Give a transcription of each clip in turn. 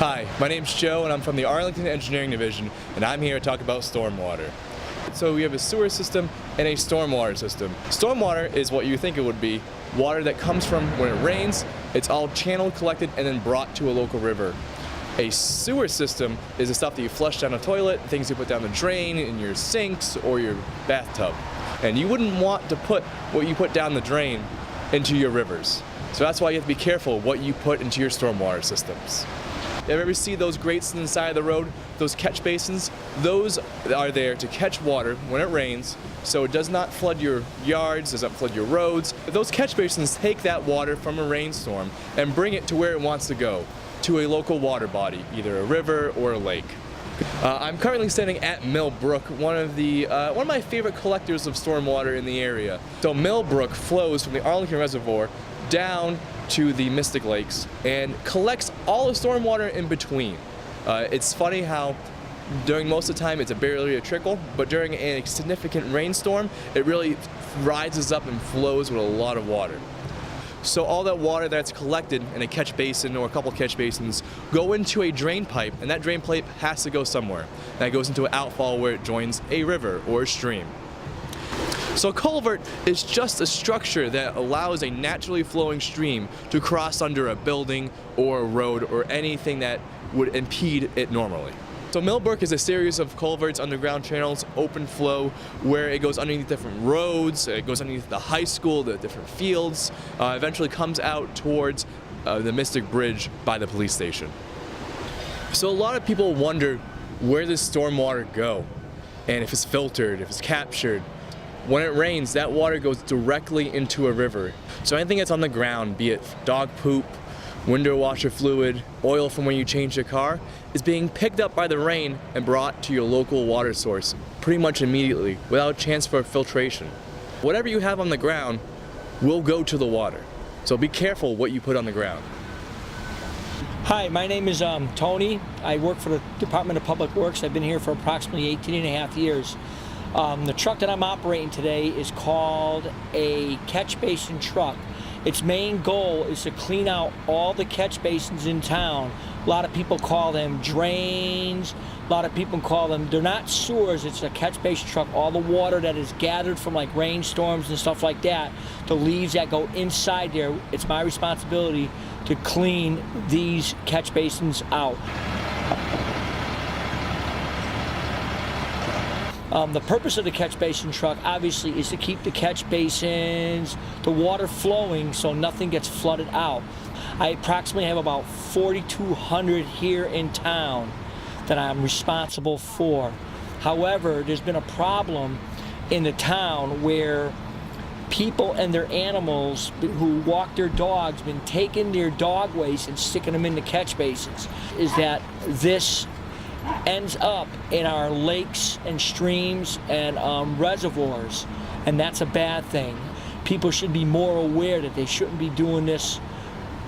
Hi, my name's Joe and I'm from the Arlington Engineering Division and I'm here to talk about stormwater. So we have a sewer system and a stormwater system. Stormwater is what you think it would be, water that comes from when it rains, it's all channeled, collected, and then brought to a local river. A sewer system is the stuff that you flush down a toilet, things you put down the drain in your sinks or your bathtub. And you wouldn't want to put what you put down the drain into your rivers. So that's why you have to be careful what you put into your stormwater systems. You ever see those grates on the side of the road, those catch basins? Those are there to catch water when it rains, so it does not flood your yards, does not flood your roads. Those catch basins take that water from a rainstorm and bring it to where it wants to go, to a local water body, either a river or a lake. I'm currently standing at Mill Brook, one of my favorite collectors of stormwater in the area. So Mill Brook flows from the Arlington Reservoir down to the Mystic Lakes and collects all the stormwater in between. It's funny how during most of the time it's barely a trickle, but during a significant rainstorm it really rises up and flows with a lot of water. So all that water that's collected in a catch basin or a couple catch basins go into a drain pipe, and that drain pipe has to go somewhere. That goes into an outfall where it joins a river or a stream. So a culvert is just a structure that allows a naturally flowing stream to cross under a building or a road or anything that would impede it normally. So Mill Brook is a series of culverts, underground channels, open flow, where it goes underneath different roads, it goes underneath the high school, the different fields, eventually comes out towards the Mystic Bridge by the police station. So a lot of people wonder where does stormwater go, and if it's filtered, if it's captured. When it rains, that water goes directly into a river. So anything that's on the ground, be it dog poop, window washer fluid, oil from when you change your car, is being picked up by the rain and brought to your local water source pretty much immediately without a chance for filtration. Whatever you have on the ground will go to the water. So be careful what you put on the ground. Hi, my name is Tony. I work for the Department of Public Works. I've been here for approximately 18 and a half years. The truck that I'm operating today is called a catch basin truck. Its main goal is to clean out all the catch basins in town. A lot of people call them drains. A lot of people call them, they're not sewers, it's a catch basin truck. All the water that is gathered from like rainstorms and stuff like that, the leaves that go inside there, it's my responsibility to clean these catch basins out. The purpose of the catch basin truck obviously is to keep the catch basins, the water flowing so nothing gets flooded out. I approximately have about 4,200 here in town that I'm responsible for. However, there's been a problem in the town where people and their animals who walk their dogs been taking their dog waste and sticking them in the catch basins. Is that this ends up in our lakes and streams and reservoirs, and that's a bad thing. People should be more aware that they shouldn't be doing this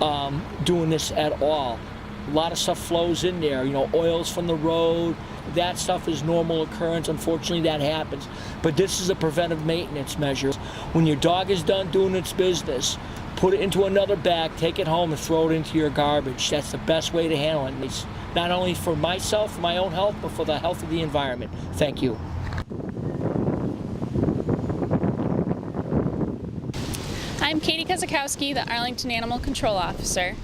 at all. A lot of stuff flows in there, you know, oils from the road. That stuff is normal occurrence. Unfortunately, that happens. But this is a preventive maintenance measure. When your dog is done doing its business, put it into another bag, take it home, and throw it into your garbage. That's the best way to handle it. It's not only for myself, for my own health, but for the health of the environment. Thank you. I'm Katie Kozakowski, the Arlington Animal Control Officer.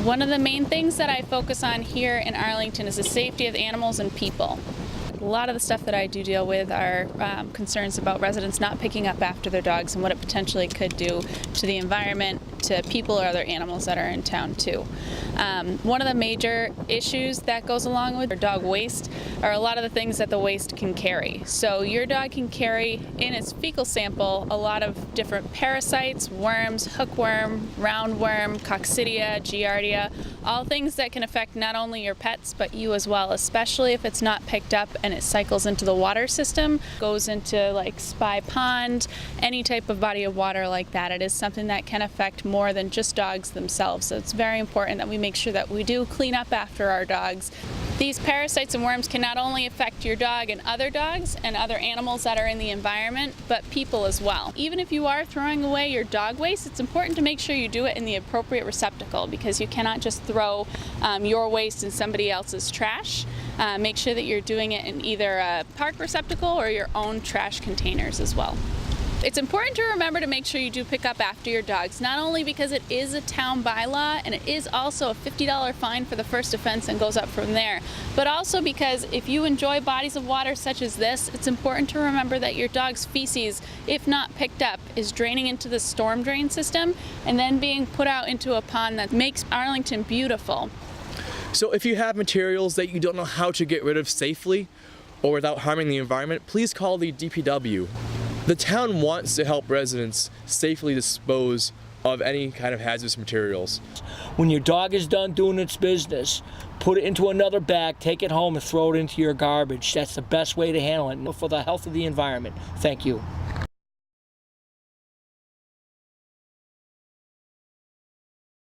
One of the main things that I focus on here in Arlington is the safety of animals and people. A lot of the stuff that I do deal with are concerns about residents not picking up after their dogs and what it potentially could do to the environment, to people or other animals that are in town too. One of the major issues that goes along with dog waste are a lot of the things that the waste can carry. So your dog can carry in its fecal sample a lot of different parasites, worms, hookworm, roundworm, coccidia, giardia, all things that can affect not only your pets but you as well, especially if it's not picked up and it cycles into the water system, goes into like Spy Pond, any type of body of water like that. It is something that can affect more than just dogs themselves. So it's very important that we make sure that we do clean up after our dogs. These parasites and worms can not only affect your dog and other dogs and other animals that are in the environment, but people as well. Even if you are throwing away your dog waste, it's important to make sure you do it in the appropriate receptacle, because you cannot just throw your waste in somebody else's trash. Make sure that you're doing it in either a park receptacle or your own trash containers as well. It's important to remember to make sure you do pick up after your dogs, not only because it is a town bylaw and it is also a $50 fine for the first offense and goes up from there, but also because if you enjoy bodies of water such as this, it's important to remember that your dog's feces, if not picked up, is draining into the storm drain system and then being put out into a pond that makes Arlington beautiful. So if you have materials that you don't know how to get rid of safely or without harming the environment, please call the DPW. The town wants to help residents safely dispose of any kind of hazardous materials. When your dog is done doing its business, put it into another bag, take it home and throw it into your garbage. That's the best way to handle it for the health of the environment. Thank you.